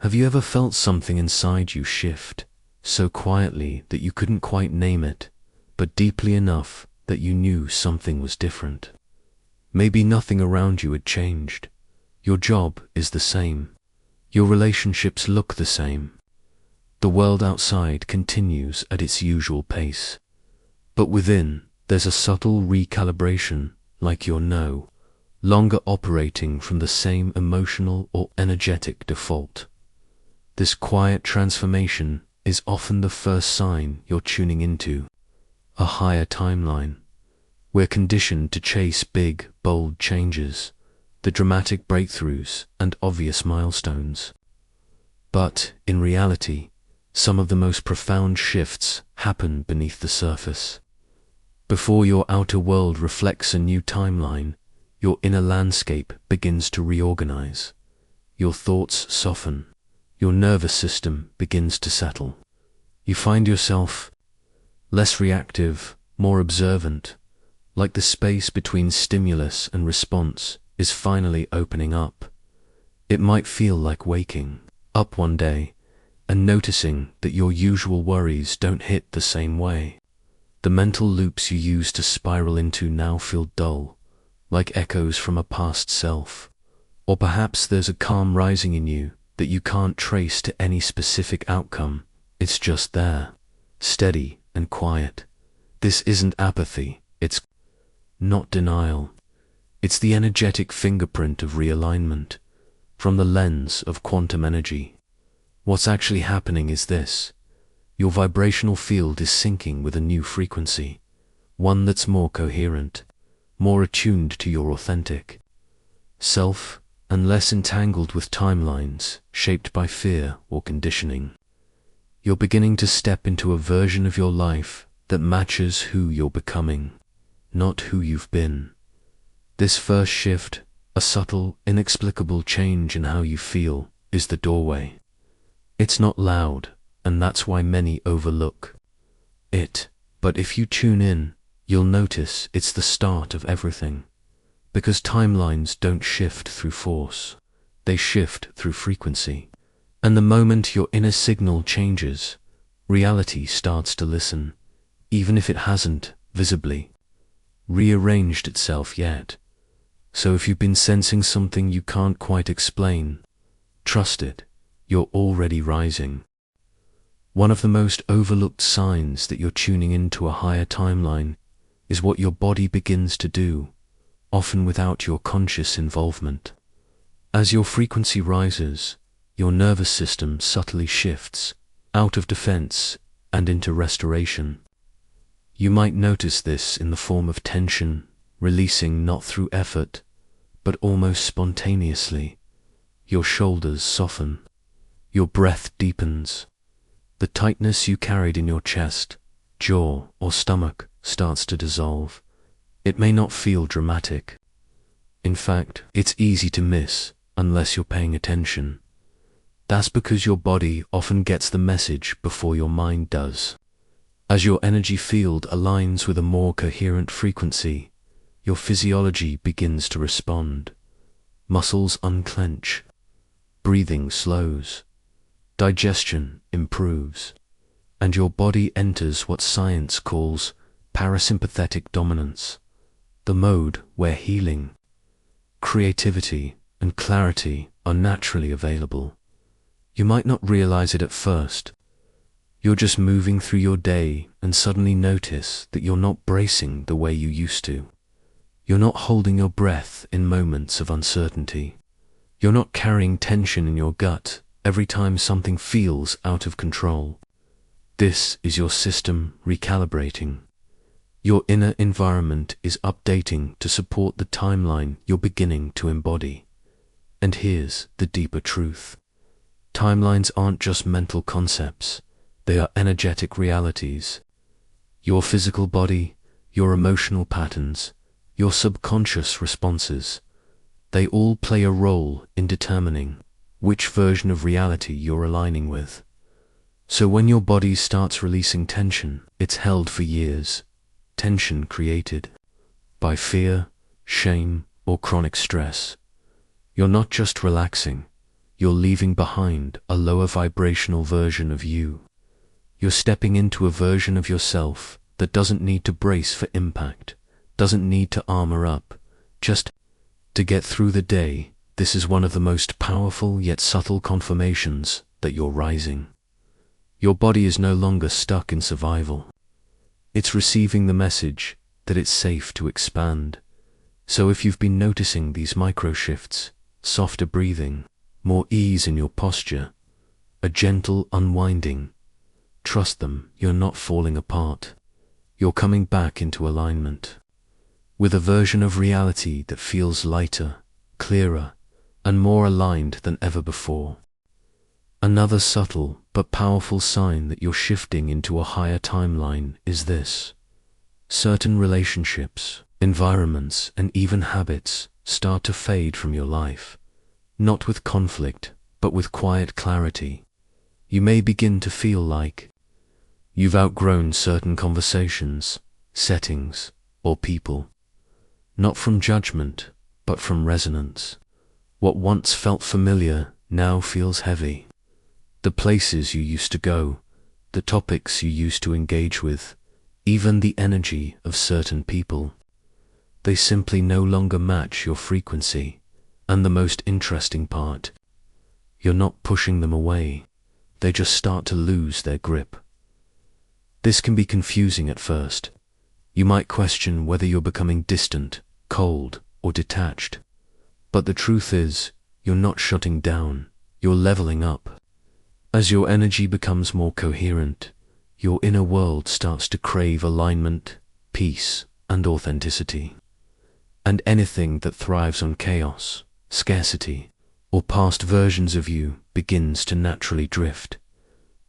Have you ever felt something inside you shift, so quietly that you couldn't quite name it, but deeply enough that you knew something was different? Maybe nothing around you had changed. Your job is the same. Your relationships look the same. The world outside continues at its usual pace. But within, there's a subtle recalibration, like you're no longer operating from the same emotional or energetic default. This quiet transformation is often the first sign you're tuning into a higher timeline. We're conditioned to chase big, bold changes, the dramatic breakthroughs and obvious milestones. But, in reality, some of the most profound shifts happen beneath the surface. Before your outer world reflects a new timeline, your inner landscape begins to reorganize. Your thoughts soften. Your nervous system begins to settle. You find yourself less reactive, more observant, like the space between stimulus and response is finally opening up. It might feel like waking up one day and noticing that your usual worries don't hit the same way. The mental loops you used to spiral into now feel dull, like echoes from a past self. Or perhaps there's a calm rising in you that you can't trace to any specific outcome. It's just there, steady and quiet. This isn't apathy, it's not denial. It's the energetic fingerprint of realignment from the lens of quantum energy. What's actually happening is this: your vibrational field is syncing with a new frequency, one that's more coherent, more attuned to your authentic self, and less entangled with timelines shaped by fear or conditioning. You're beginning to step into a version of your life that matches who you're becoming, not who you've been. This first shift, a subtle, inexplicable change in how you feel, is the doorway. It's not loud, and that's why many overlook it. But if you tune in, you'll notice it's the start of everything. Because timelines don't shift through force, they shift through frequency. And the moment your inner signal changes, reality starts to listen, even if it hasn't, visibly, rearranged itself yet. So if you've been sensing something you can't quite explain, trust it, you're already rising. One of the most overlooked signs that you're tuning into a higher timeline is what your body begins to do, often without your conscious involvement. As your frequency rises, your nervous system subtly shifts out of defense and into restoration. You might notice this in the form of tension, releasing not through effort, but almost spontaneously. Your shoulders soften. Your breath deepens. The tightness you carried in your chest, jaw, or stomach starts to dissolve. It may not feel dramatic. In fact, it's easy to miss unless you're paying attention. That's because your body often gets the message before your mind does. As your energy field aligns with a more coherent frequency, your physiology begins to respond. Muscles unclench. Breathing slows. Digestion improves. And your body enters what science calls parasympathetic dominance, the mode where healing, creativity, and clarity are naturally available. You might not realize it at first. You're just moving through your day and suddenly notice that you're not bracing the way you used to. You're not holding your breath in moments of uncertainty. You're not carrying tension in your gut every time something feels out of control. This is your system recalibrating. Your inner environment is updating to support the timeline you're beginning to embody. And here's the deeper truth. Timelines aren't just mental concepts, they are energetic realities. Your physical body, your emotional patterns, your subconscious responses, they all play a role in determining which version of reality you're aligning with. So when your body starts releasing tension, it's held for years. Tension created by fear, shame, or chronic stress. You're not just relaxing, you're leaving behind a lower vibrational version of you. You're stepping into a version of yourself that doesn't need to brace for impact, doesn't need to armor up, just to get through the day. This is one of the most powerful yet subtle confirmations that you're rising. Your body is no longer stuck in survival. It's receiving the message that it's safe to expand. So if you've been noticing these micro shifts, softer breathing, more ease in your posture, a gentle unwinding, trust them, you're not falling apart. You're coming back into alignment with a version of reality that feels lighter, clearer, and more aligned than ever before. Another subtle but powerful sign that you're shifting into a higher timeline is this. Certain relationships, environments, and even habits start to fade from your life, not with conflict, but with quiet clarity. You may begin to feel like you've outgrown certain conversations, settings, or people. Not from judgment, but from resonance. What once felt familiar now feels heavy. The places you used to go, the topics you used to engage with, even the energy of certain people, they simply no longer match your frequency. And the most interesting part, you're not pushing them away, they just start to lose their grip. This can be confusing at first. You might question whether you're becoming distant, cold, or detached. But the truth is, you're not shutting down, you're leveling up. As your energy becomes more coherent, your inner world starts to crave alignment, peace, and authenticity. And anything that thrives on chaos, scarcity, or past versions of you begins to naturally drift.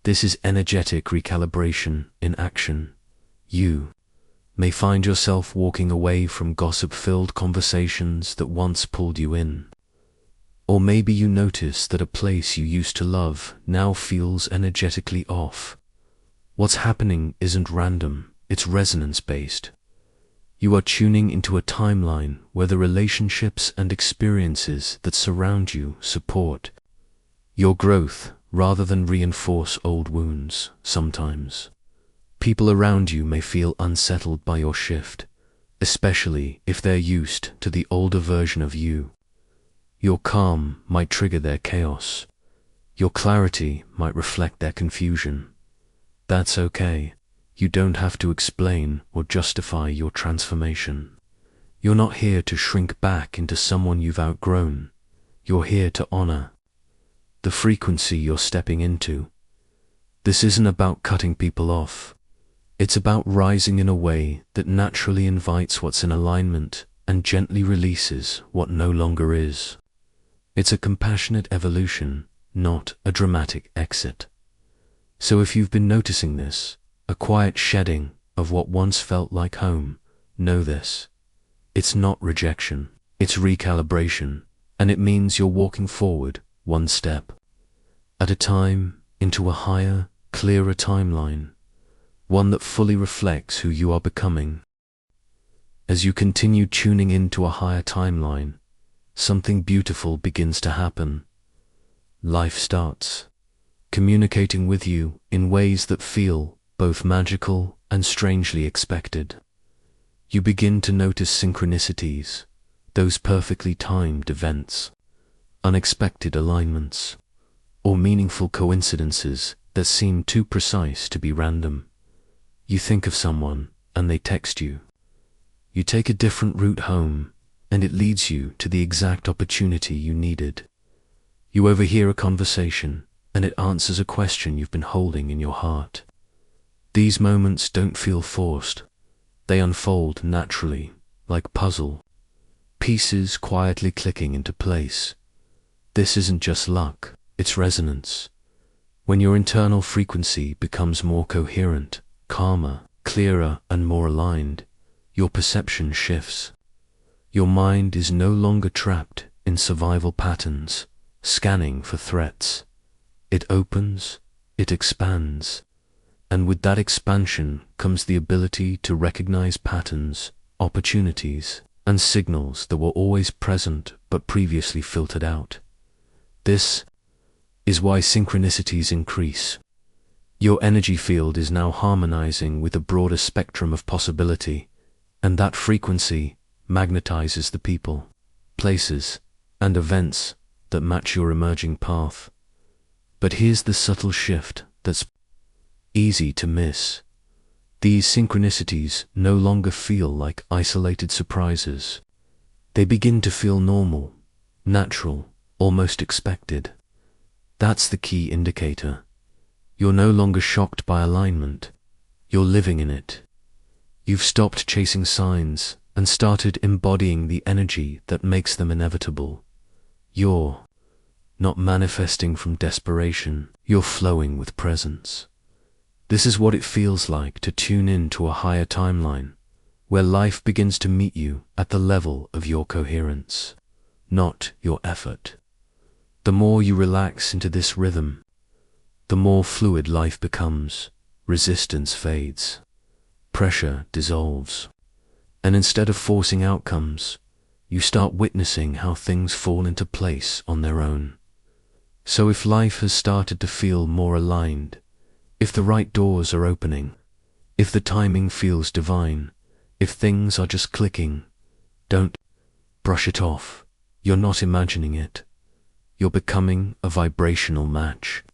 This is energetic recalibration in action. You may find yourself walking away from gossip-filled conversations that once pulled you in. Or maybe you notice that a place you used to love now feels energetically off. What's happening isn't random, it's resonance-based. You are tuning into a timeline where the relationships and experiences that surround you support your growth rather than reinforce old wounds. Sometimes people around you may feel unsettled by your shift, especially if they're used to the older version of you. Your calm might trigger their chaos. Your clarity might reflect their confusion. That's okay. You don't have to explain or justify your transformation. You're not here to shrink back into someone you've outgrown. You're here to honor the frequency you're stepping into. This isn't about cutting people off. It's about rising in a way that naturally invites what's in alignment and gently releases what no longer is. It's a compassionate evolution, not a dramatic exit. So if you've been noticing this, a quiet shedding of what once felt like home, know this. It's not rejection, it's recalibration, and it means you're walking forward, one step at a time, into a higher, clearer timeline, one that fully reflects who you are becoming. As you continue tuning into a higher timeline, something beautiful begins to happen. Life starts communicating with you in ways that feel both magical and strangely expected. You begin to notice synchronicities, those perfectly timed events, unexpected alignments, or meaningful coincidences that seem too precise to be random. You think of someone and they text you. You take a different route home and it leads you to the exact opportunity you needed. You overhear a conversation and it answers a question you've been holding in your heart. These moments don't feel forced. They unfold naturally, like puzzle pieces quietly clicking into place. This isn't just luck, it's resonance. When your internal frequency becomes more coherent, calmer, clearer, and more aligned, your perception shifts. Your mind is no longer trapped in survival patterns, scanning for threats. It opens, it expands, and with that expansion comes the ability to recognize patterns, opportunities, and signals that were always present but previously filtered out. This is why synchronicities increase. Your energy field is now harmonizing with a broader spectrum of possibility, and that frequency magnetizes the people, places, and events that match your emerging path. But here's the subtle shift that's easy to miss. These synchronicities no longer feel like isolated surprises. They begin to feel normal, natural, almost expected. That's the key indicator. You're no longer shocked by alignment. You're living in it. You've stopped chasing signs and started embodying the energy that makes them inevitable. You're not manifesting from desperation. You're flowing with presence. This is what it feels like to tune in to a higher timeline, where life begins to meet you at the level of your coherence, not your effort. The more you relax into this rhythm, the more fluid life becomes, resistance fades, pressure dissolves, and instead of forcing outcomes, you start witnessing how things fall into place on their own. So if life has started to feel more aligned, if the right doors are opening, if the timing feels divine, if things are just clicking, don't brush it off. You're not imagining it. You're becoming a vibrational match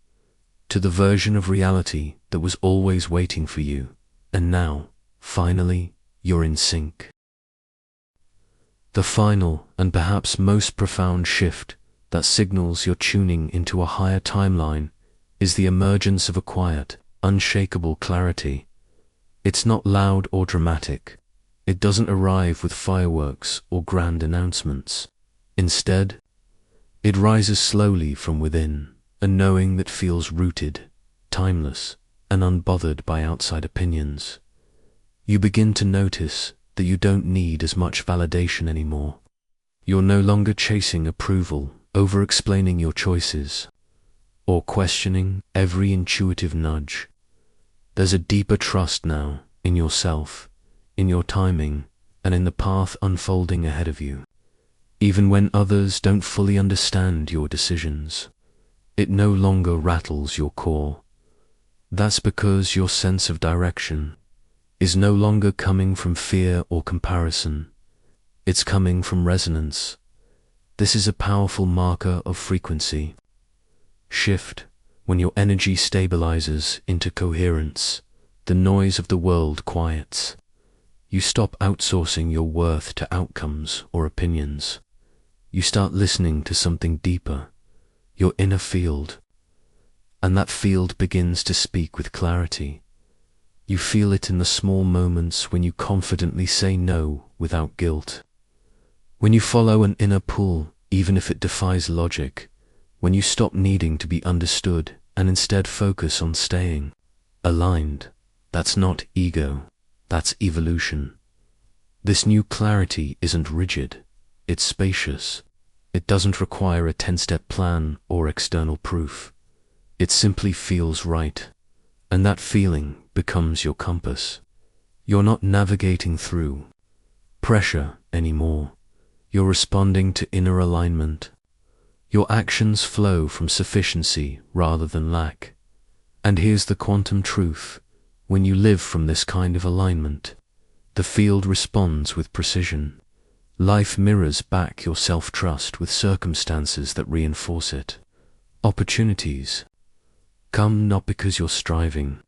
to the version of reality that was always waiting for you, and now, finally, you're in sync. The final and perhaps most profound shift that signals you're tuning into a higher timeline is the emergence of a quiet, unshakable clarity. It's not loud or dramatic. It doesn't arrive with fireworks or grand announcements. Instead, it rises slowly from within, a knowing that feels rooted, timeless, and unbothered by outside opinions. You begin to notice that you don't need as much validation anymore. You're no longer chasing approval, over-explaining your choices, or questioning every intuitive nudge. There's a deeper trust now in yourself, in your timing, and in the path unfolding ahead of you. Even when others don't fully understand your decisions, it no longer rattles your core. That's because your sense of direction is no longer coming from fear or comparison. It's coming from resonance. This is a powerful marker of frequency shift. When your energy stabilizes into coherence, the noise of the world quiets. You stop outsourcing your worth to outcomes or opinions. You start listening to something deeper, your inner field, and that field begins to speak with clarity. You feel it in the small moments when you confidently say no without guilt. When you follow an inner pull, even if it defies logic. When you stop needing to be understood and instead focus on staying aligned. That's not ego, that's evolution. This new clarity isn't rigid, it's spacious. It doesn't require a 10-step plan or external proof. It simply feels right, and that feeling becomes your compass. You're not navigating through pressure anymore. You're responding to inner alignment. Your actions flow from sufficiency rather than lack. And here's the quantum truth. When you live from this kind of alignment, the field responds with precision. Life mirrors back your self-trust with circumstances that reinforce it. Opportunities come not because you're striving,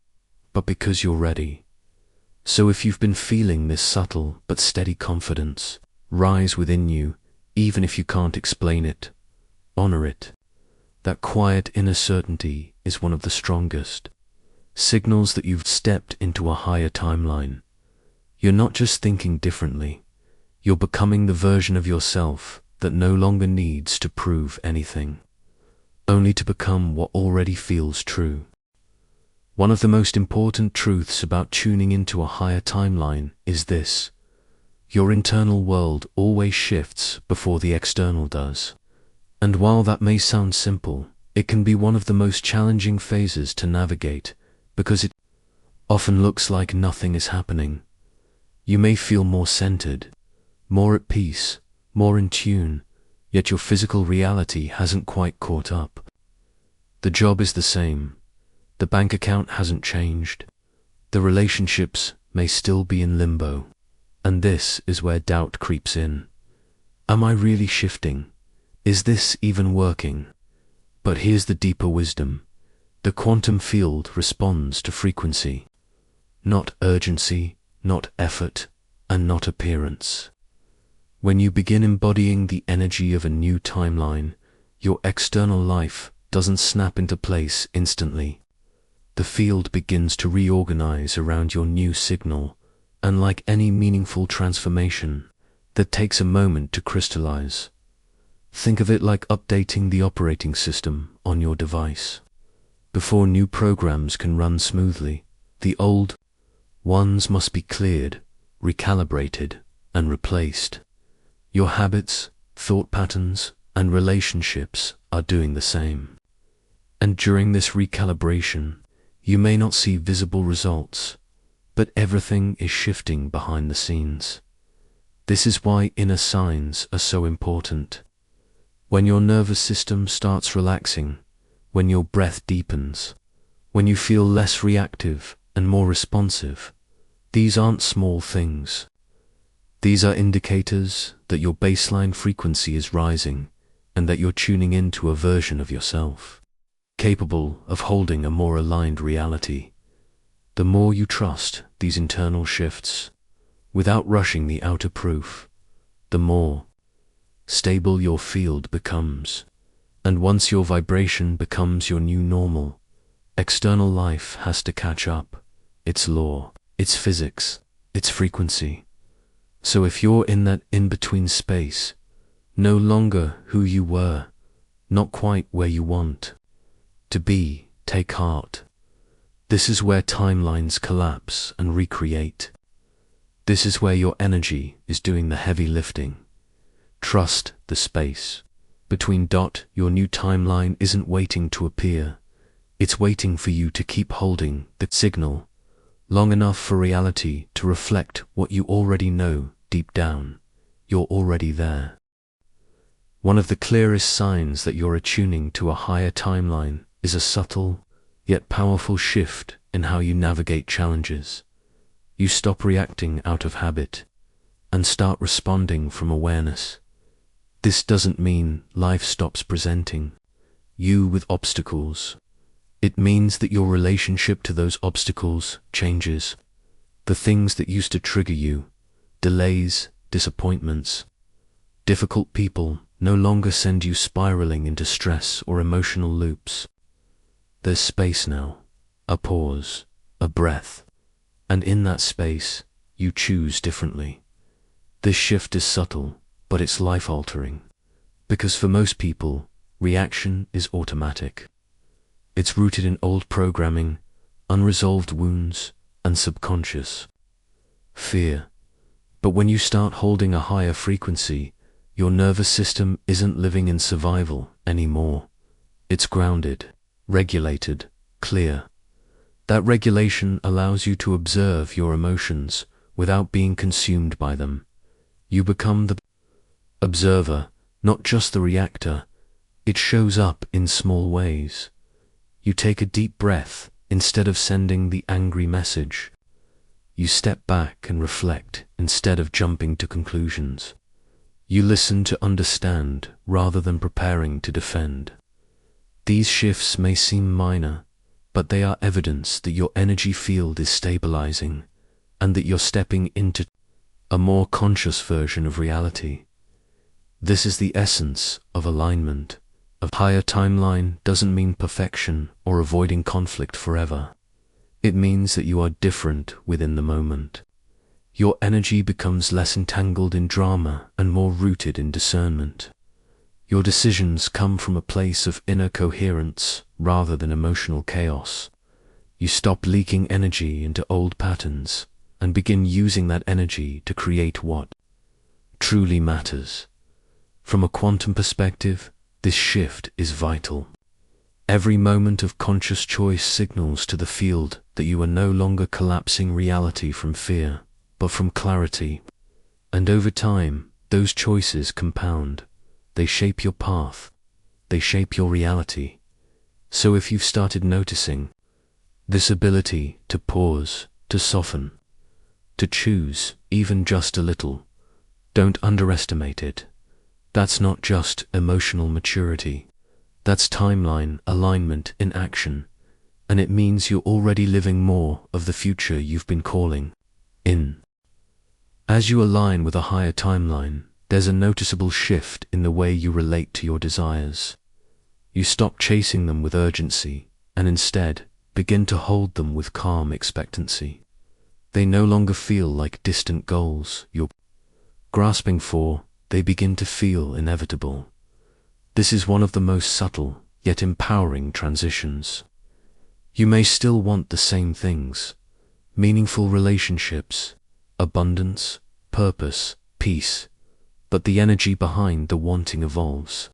but because you're ready. So if you've been feeling this subtle but steady confidence rise within you, even if you can't explain it, honor it. That quiet inner certainty is one of the strongest signals that you've stepped into a higher timeline. You're not just thinking differently, you're becoming the version of yourself that no longer needs to prove anything, only to become what already feels true. One of the most important truths about tuning into a higher timeline is this: your internal world always shifts before the external does. And while that may sound simple, it can be one of the most challenging phases to navigate because it often looks like nothing is happening. You may feel more centered, more at peace, more in tune, yet your physical reality hasn't quite caught up. The job is the same. The bank account hasn't changed. The relationships may still be in limbo. And this is where doubt creeps in. Am I really shifting? Is this even working? But here's the deeper wisdom. The quantum field responds to frequency, not urgency, not effort, and not appearance. When you begin embodying the energy of a new timeline, your external life doesn't snap into place instantly. The field begins to reorganize around your new signal, and like any meaningful transformation, that takes a moment to crystallize. Think of it like updating the operating system on your device. Before new programs can run smoothly, the old ones must be cleared, recalibrated, and replaced. Your habits, thought patterns, and relationships are doing the same. And during this recalibration, you may not see visible results, but everything is shifting behind the scenes. This is why inner signs are so important. When your nervous system starts relaxing, when your breath deepens, when you feel less reactive and more responsive, these aren't small things. These are indicators that your baseline frequency is rising and that you're tuning into a version of yourself capable of holding a more aligned reality. The more you trust these internal shifts, without rushing the outer proof, the more stable your field becomes. And once your vibration becomes your new normal, external life has to catch up. Its law, its physics, its frequency. So if you're in that in-between space, no longer who you were, not quite where you want to be, take heart. This is where timelines collapse and recreate. This is where your energy is doing the heavy lifting. Trust the space between. Your new timeline isn't waiting to appear. It's waiting for you to keep holding the signal long enough for reality to reflect what you already know deep down. You're already there. One of the clearest signs that you're attuning to a higher timeline is a subtle yet powerful shift in how you navigate challenges. You stop reacting out of habit and start responding from awareness. This doesn't mean life stops presenting you with obstacles. It means that your relationship to those obstacles changes. The things that used to trigger you, delays, disappointments, difficult people, no longer send you spiraling into stress or emotional loops. There's space now, a pause, a breath, and in that space, you choose differently. This shift is subtle, but it's life-altering, because for most people, reaction is automatic. It's rooted in old programming, unresolved wounds, and subconscious fear. But when you start holding a higher frequency, your nervous system isn't living in survival anymore. It's grounded, regulated, clear. That regulation allows you to observe your emotions without being consumed by them. You become the observer, not just the reactor. It shows up in small ways. You take a deep breath instead of sending the angry message. You step back and reflect instead of jumping to conclusions. You listen to understand rather than preparing to defend. These shifts may seem minor, but they are evidence that your energy field is stabilizing and that you're stepping into a more conscious version of reality. This is the essence of alignment. A higher timeline doesn't mean perfection or avoiding conflict forever. It means that you are different within the moment. Your energy becomes less entangled in drama and more rooted in discernment. Your decisions come from a place of inner coherence rather than emotional chaos. You stop leaking energy into old patterns and begin using that energy to create what truly matters. From a quantum perspective, this shift is vital. Every moment of conscious choice signals to the field that you are no longer collapsing reality from fear, but from clarity. And over time, those choices compound. They shape your path. They shape your reality. So if you've started noticing this ability to pause, to soften, to choose even just a little, don't underestimate it. That's not just emotional maturity. That's timeline alignment in action, and it means you're already living more of the future you've been calling in. As you align with a higher timeline, there's a noticeable shift in the way you relate to your desires. You stop chasing them with urgency, and instead begin to hold them with calm expectancy. They no longer feel like distant goals you're grasping for, they begin to feel inevitable. This is one of the most subtle, yet empowering transitions. You may still want the same things: meaningful relationships, abundance, purpose, peace, but the energy behind the wanting evolves.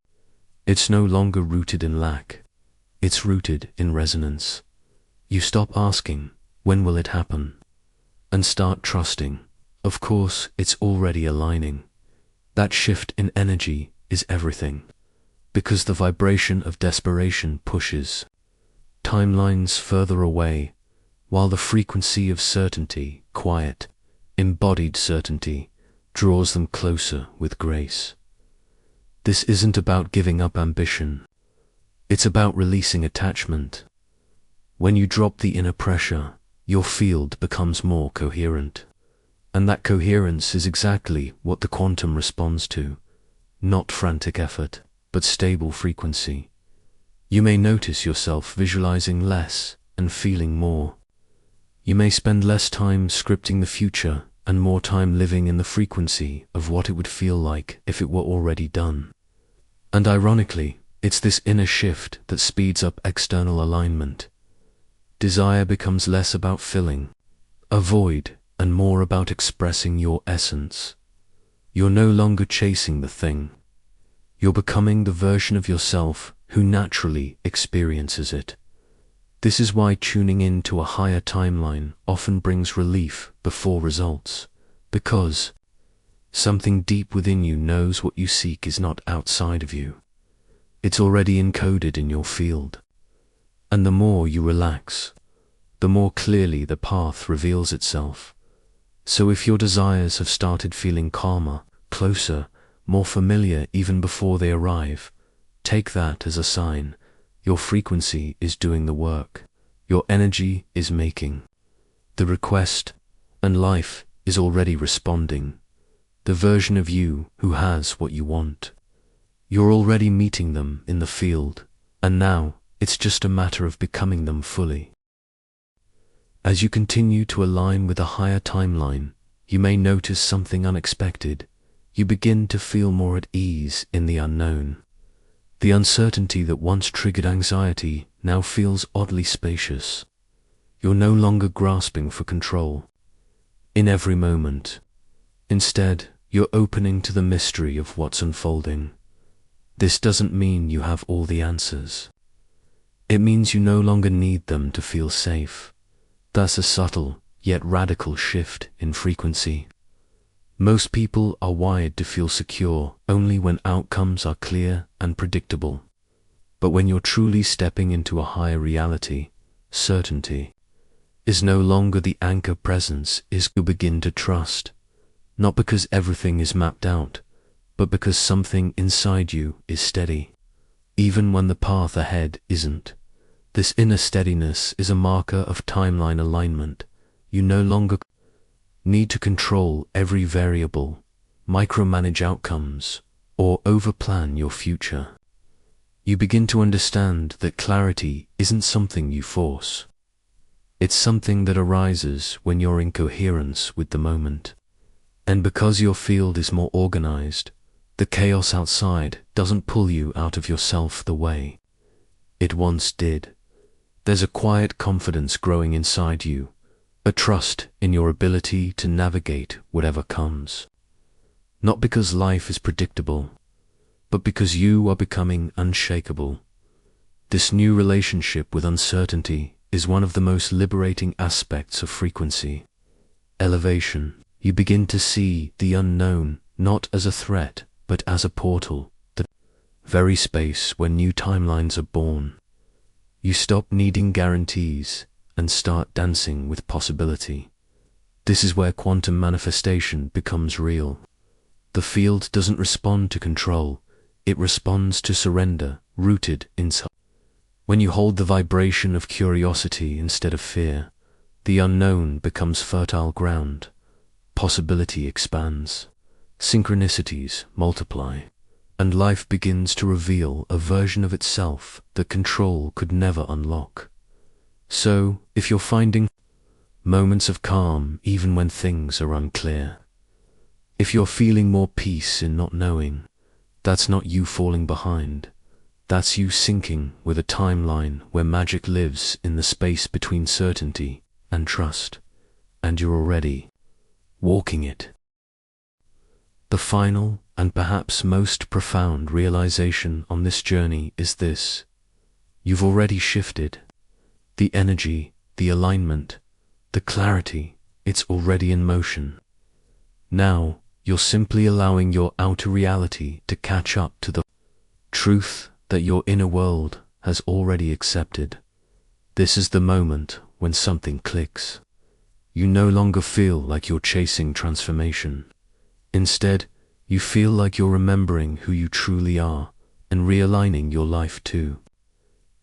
It's no longer rooted in lack. It's rooted in resonance. You stop asking, when will it happen? And start trusting, of course, it's already aligning. That shift in energy is everything, because the vibration of desperation pushes timelines further away, while the frequency of certainty, quiet, embodied certainty, draws them closer with grace. This isn't about giving up ambition. It's about releasing attachment. When you drop the inner pressure, your field becomes more coherent. And that coherence is exactly what the quantum responds to. Not frantic effort, but stable frequency. You may notice yourself visualizing less and feeling more. You may spend less time scripting the future and more time living in the frequency of what it would feel like if it were already done. And ironically, it's this inner shift that speeds up external alignment. Desire becomes less about filling a void and more about expressing your essence. You're no longer chasing the thing. You're becoming the version of yourself who naturally experiences it. This is why tuning in to a higher timeline often brings relief before results, because something deep within you knows what you seek is not outside of you. It's already encoded in your field. And the more you relax, the more clearly the path reveals itself. So if your desires have started feeling calmer, closer, more familiar even before they arrive, take that as a sign. Your frequency is doing the work. Your energy is making the request, and life is already responding. The version of you who has what you want. You're already meeting them in the field, and now it's just a matter of becoming them fully. As you continue to align with a higher timeline, you may notice something unexpected. You begin to feel more at ease in the unknown. The uncertainty that once triggered anxiety now feels oddly spacious. You're no longer grasping for control in every moment. Instead, you're opening to the mystery of what's unfolding. This doesn't mean you have all the answers. It means you no longer need them to feel safe. That's a subtle, yet radical shift in frequency. Most people are wired to feel secure only when outcomes are clear and predictable. But when you're truly stepping into a higher reality, certainty is no longer the anchor. Presence is you begin to trust, not because everything is mapped out, but because something inside you is steady, even when the path ahead isn't. This inner steadiness is a marker of timeline alignment. You no longer need to control every variable, micromanage outcomes, or overplan your future. You begin to understand that clarity isn't something you force. It's something that arises when you're in coherence with the moment. And because your field is more organized, the chaos outside doesn't pull you out of yourself the way it once did. There's a quiet confidence growing inside you, a trust in your ability to navigate whatever comes. Not because life is predictable, but because you are becoming unshakable. This new relationship with uncertainty is one of the most liberating aspects of frequency. Elevation. You begin to see the unknown not as a threat, but as a portal, the very space where new timelines are born. You stop needing guarantees and start dancing with possibility. This is where quantum manifestation becomes real. The field doesn't respond to control, it responds to surrender, rooted inside. When you hold the vibration of curiosity instead of fear, the unknown becomes fertile ground. Possibility expands, synchronicities multiply, and life begins to reveal a version of itself that control could never unlock. So, if you're finding moments of calm even when things are unclear, if you're feeling more peace in not knowing, that's not you falling behind. That's you syncing with a timeline where magic lives in the space between certainty and trust, and you're already walking it. The final and perhaps most profound realization on this journey is this: you've already shifted. The energy, the alignment, the clarity, it's already in motion. Now, you're simply allowing your outer reality to catch up to the truth that your inner world has already accepted. This is the moment when something clicks. You no longer feel like you're chasing transformation. Instead, you feel like you're remembering who you truly are and realigning your life too.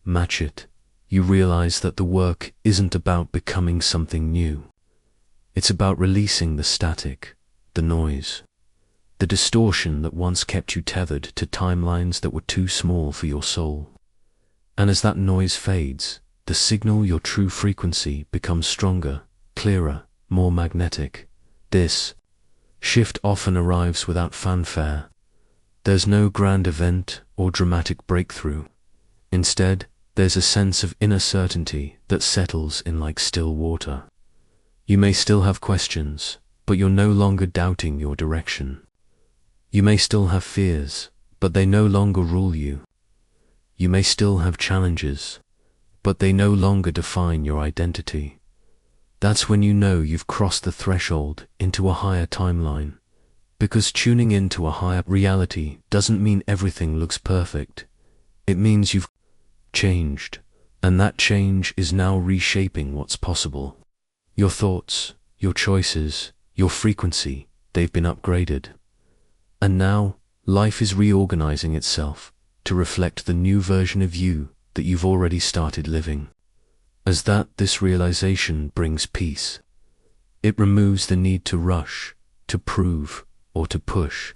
Match it. You realize that the work isn't about becoming something new. It's about releasing the static, the noise, the distortion that once kept you tethered to timelines that were too small for your soul. And as that noise fades, the signal, your true frequency, becomes stronger, clearer, more magnetic. This shift often arrives without fanfare. There's no grand event or dramatic breakthrough. Instead, there's a sense of inner certainty that settles in like still water. You may still have questions, but you're no longer doubting your direction. You may still have fears, but they no longer rule you. You may still have challenges, but they no longer define your identity. That's when you know you've crossed the threshold into a higher timeline, because tuning into a higher reality doesn't mean everything looks perfect. It means you've changed, and that change is now reshaping what's possible. Your thoughts, your choices, your frequency, they've been upgraded. And now, life is reorganizing itself to reflect the new version of you that you've already started living. This realization brings peace. It removes the need to rush, to prove, or to push.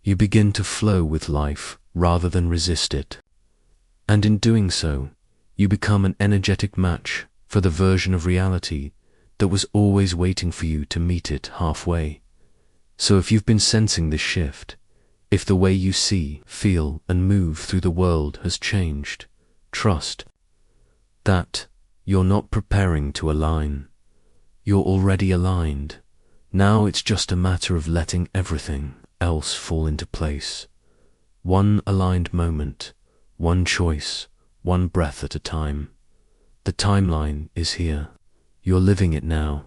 You begin to flow with life rather than resist it. And in doing so, you become an energetic match for the version of reality that was always waiting for you to meet it halfway. So if you've been sensing this shift, if the way you see, feel, and move through the world has changed, trust that you're not preparing to align. You're already aligned. Now it's just a matter of letting everything else fall into place. One aligned moment, one choice, one breath at a time. The timeline is here. You're living it now.